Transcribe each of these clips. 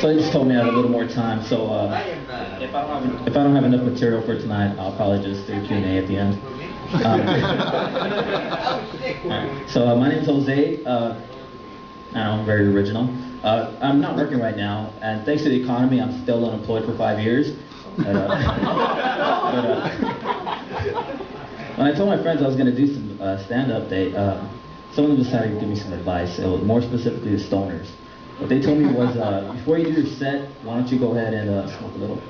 So they just told me I had a little more time. So if I don't have enough material for tonight, I'll probably just do Q&A at the end. Alright. So my name's Jose. I know, I'm very original. I'm not working right now, and thanks to the economy, I'm still unemployed for 5 years. When I told my friends I was going to do some stand-up, some of them decided to give me some advice. It was more specifically the stoners. What they told me was, before you do your set, why don't you go ahead and smoke a little,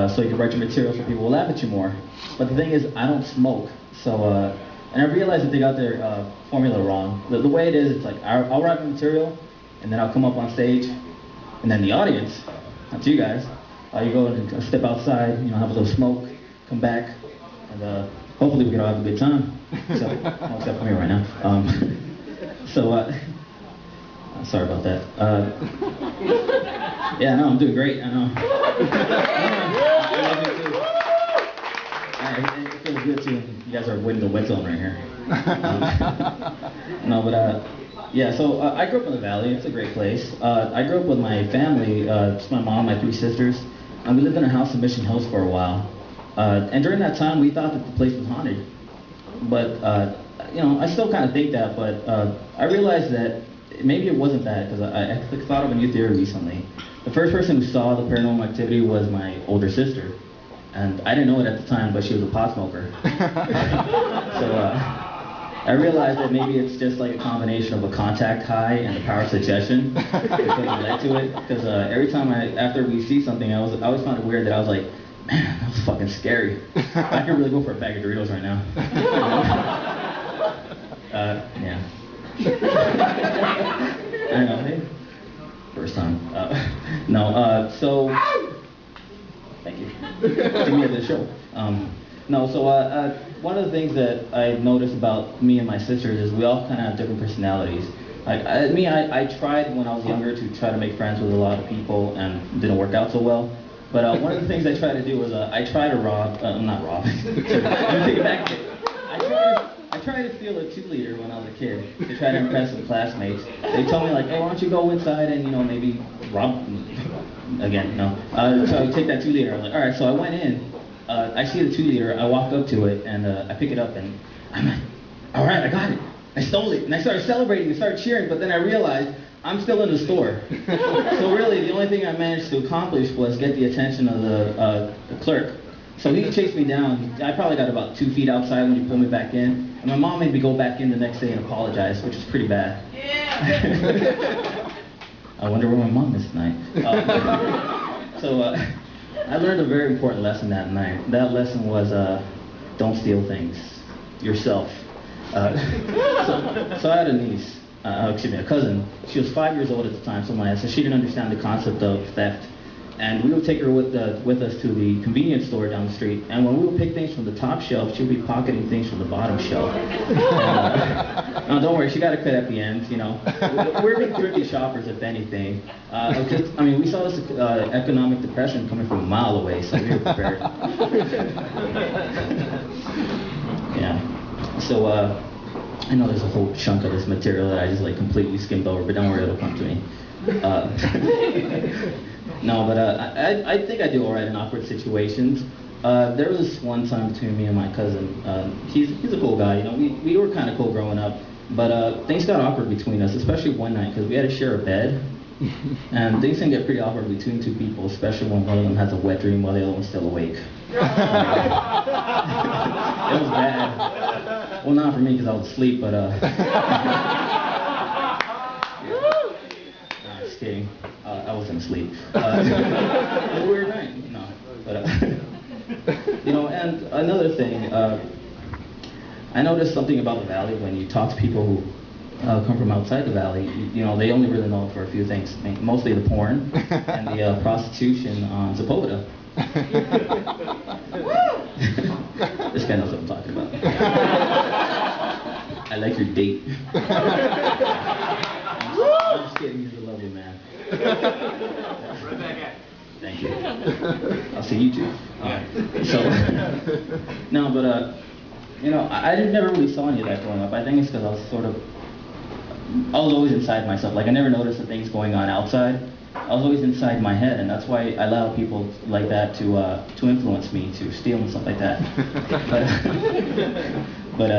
so you can write your material so people will laugh at you more. But the thing is, I don't smoke, so, and I realized that they got their formula wrong. The way it is, it's like, I'll write my material, and then I'll come up on stage, and then the audience, that's you guys, you go and step outside, have a little smoke, come back, and hopefully we can all have a good time. Except for me right now. Sorry about that. Yeah, no, I'm doing great. I know. It feels good too. You guys are winning the wet zone right here. Yeah. So I grew up in the Valley. It's a great place. I grew up with my family. Just my mom, my 3 sisters, and we lived in a house in Mission Hills for a while. And during that time, we thought that the place was haunted. But I still kind of think that. But I realized that maybe it wasn't that, because I thought of a new theory recently. The first person who saw the paranormal activity was my older sister. And I didn't know it at the time, but she was a pot smoker. So I realized that maybe it's just like a combination of a contact high and the power of suggestion that led to it. Because every time after we see something, I always found it weird that I was like, man, that was fucking scary. I could really go for a bag of Doritos right now. Yeah. I know, hey? First time. So, thank you. Give me at the show. One of the things that I noticed about me and my sisters is we all kind of have different personalities. Like, I tried when I was younger to try to make friends with a lot of people and didn't work out so well. But one of the things I tried to do was I tried to not rob. Let me take it back. I tried to steal a cheerleader when I was a kid to try to impress some classmates. They told me like, hey, why don't you go inside and maybe rob again? No. So I take that cheerleader. I'm like, all right. So I went in. I see the cheerleader. I walk up to it and I pick it up and I'm like, all right, I got it. I stole it. And I started celebrating and started cheering. But then I realized I'm still in the store. So really, the only thing I managed to accomplish was get the attention of the clerk. So he chased me down. I probably got about 2 feet outside when he pulled me back in. And my mom made me go back in the next day and apologize, which is pretty bad. Yeah. I wonder where my mom is tonight. I learned a very important lesson that night. That lesson was don't steal things yourself. So I had a niece. A cousin. She was 5 years old at the time, so she didn't understand the concept of theft. And we would take her with us to the convenience store down the street. And when we would pick things from the top shelf, she would be pocketing things from the bottom shelf. No, don't worry, she got a cut at the end. We're big thrifty shoppers, if anything. We saw this economic depression coming from a mile away, so we were prepared. Yeah. So. I know there's a whole chunk of this material that I just completely skimmed over, but don't worry, it'll come to me. I think I do all right in awkward situations. There was this one time between me and my cousin. He's a cool guy, we were kind of cool growing up, but things got awkward between us, especially one night, because we had to share a bed. And things can get pretty awkward between 2 people, especially when one of them has a wet dream while the other one's still awake. It was bad. Well, not for me because I was asleep, but just kidding. I wasn't asleep. It was a weird night. No, but and another thing, I noticed something about the Valley when you talk to people who come from outside the Valley. They only really know it for a few things, mostly the porn and the prostitution on Sepulveda. This guy knows what I'm talking about. I like your date. I'm just kidding, he's a lovely man. Thank you. I'll see you too. I never really saw any of that growing up. I think it's because I was always inside myself. I never noticed the things going on outside. I was always inside my head, and that's why I allow people like that to influence me, to steal and stuff like that. but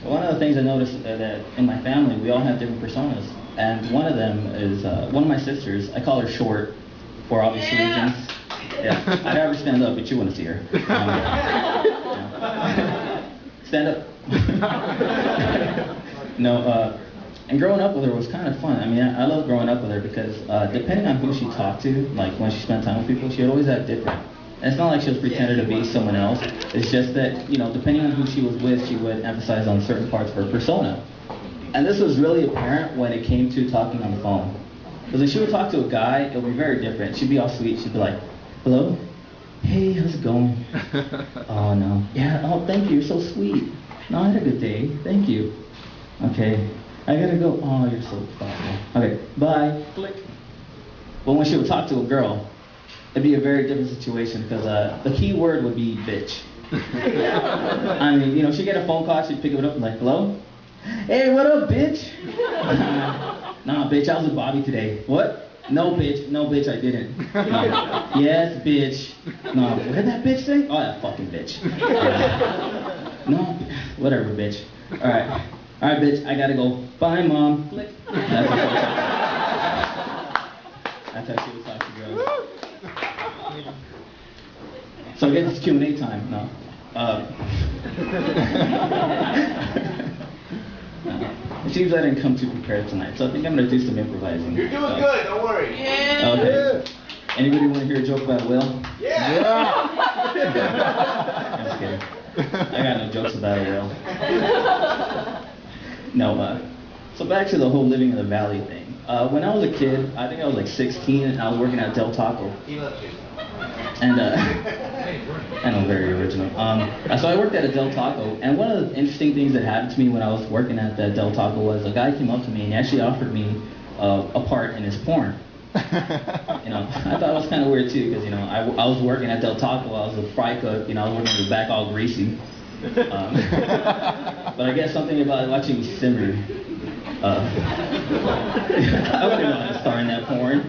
one of the things I noticed that in my family, we all have different personas, and one of them is one of my sisters. I call her Short for obvious reasons. Yeah, I'd have her stand up, but you want to see her. Stand up. No, and growing up with her was kind of fun. I mean, I love growing up with her because depending on who she talked to, like when she spent time with people, she would always act different. And it's not like she was pretending to be someone else. It's just that, you know, depending on who she was with, she would emphasize on certain parts of her persona. And this was really apparent when it came to talking on the phone. Because when she would talk to a guy, it would be very different. She'd be all sweet. She'd be like, hello? Hey, how's it going? Oh, no. Yeah, oh, thank you. You're so sweet. No, I had a good day. Thank you. Okay. I gotta go. Oh, you're so thoughtful. Okay, bye. Click. But when she would talk to a girl, it'd be a very different situation because the key word would be bitch. I mean, you know, she'd get a phone call, she'd pick it up and like, hello? Hey, what up, bitch? Nah, bitch, I was with Bobby today. What? No, bitch, I didn't. No. Yes, bitch. No, what did that bitch say? Oh, that fucking bitch. No, whatever, bitch. All right, bitch, I gotta go. Bye, mom. Click. That's how she would talk to girls. So I guess it's Q&A time. No. It seems I didn't come too prepared tonight, so I think I'm gonna do some improvising. You're doing good. Don't worry. Yeah. Okay. Anybody want to hear a joke about Will? Yeah. I'm just kidding. I got no jokes about a Will. No, so back to the whole living in the valley thing. When I was a kid, I think I was like 16, and I was working at Del Taco. And, I know, very original. So I worked at a Del Taco, and one of the interesting things that happened to me when I was working at that Del Taco was a guy came up to me and he actually offered me a part in his porn. You know, I thought it was kind of weird too, because, you know, I was working at Del Taco, I was a fry cook, you know, I was working with the back all greasy. But I guess something about watching me simmer. I wouldn't know how to star in that porn.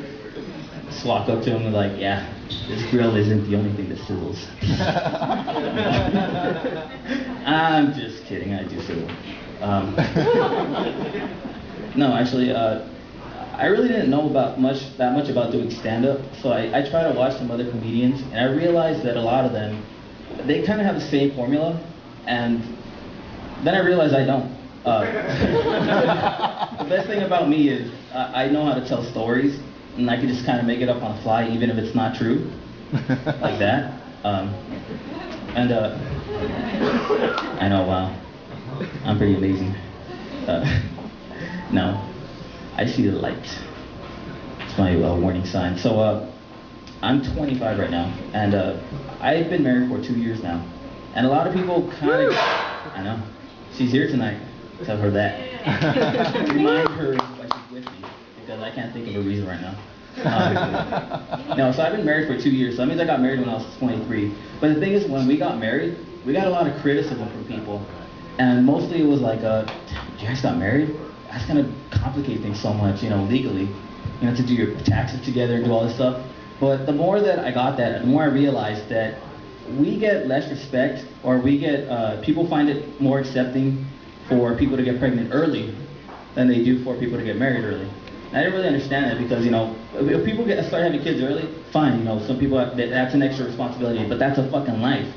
Just walk up to him and like, yeah, this grill isn't the only thing that sizzles. I'm just kidding, I do sizzle. No, actually, I really didn't know that much about doing stand-up, so I tried to watch some other comedians, and I realized that a lot of them, they kind of have the same formula, and then I realized I don't. The best thing about me is I know how to tell stories, and I can just kind of make it up on the fly, even if it's not true, like that. I know, wow, I'm pretty amazing. No, I see the light. It's my warning sign. So I'm 25 right now, and I've been married for 2 years now. And a lot of people kind of, I know, she's here tonight. Tell her that. Remind her why she's with me, because I can't think of a reason right now. No, so I've been married for 2 years, so that means I got married when I was 23. But the thing is, when we got married, we got a lot of criticism from people. And mostly it was like, you guys got married? That's gonna complicate things so much, you know, legally. You have to do your taxes together and do all this stuff. But the more that I got that, the more I realized that we get less respect, or we get, people find it more accepting for people to get pregnant early than they do for people to get married early. And I didn't really understand that because, you know, if people start having kids early, fine, you know, some people, that's an extra responsibility, but that's a fucking life.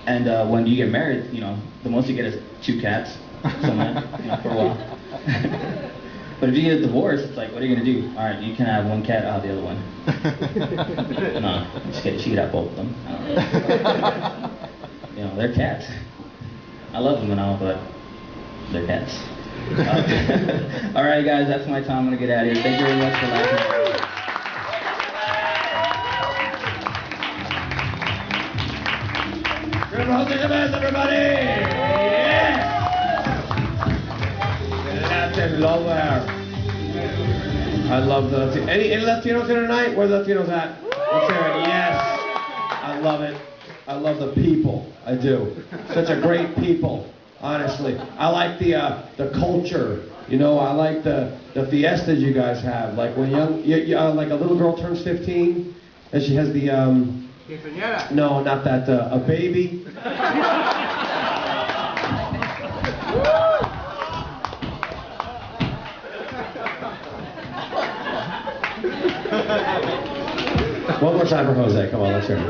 And when you get married, you know, the most you get is 2 cats, somewhere, you know, for a while. But if you get a divorce, it's like, what are you gonna do? All right, you can have 1 cat, I'll have the other one. No, she could have both of them. You know, they're cats. I love them and all, but they're cats. All right, guys, that's my time. I'm gonna get out of here. Thank you very much for laughing. Good holding the best, everybody! Yeah! Latin lover. I love the Latino. Any Latinos here tonight? Where the Latinos at? Let's hear it. Yes. I love it. I love the people. I do. Such a great people. Honestly, I like the culture You know, I like the fiestas you guys have. Like when like a little girl turns 15, and she has the no, not that. A baby. One more time for Jose. Come on, let's hear it.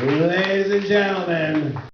Ladies and gentlemen.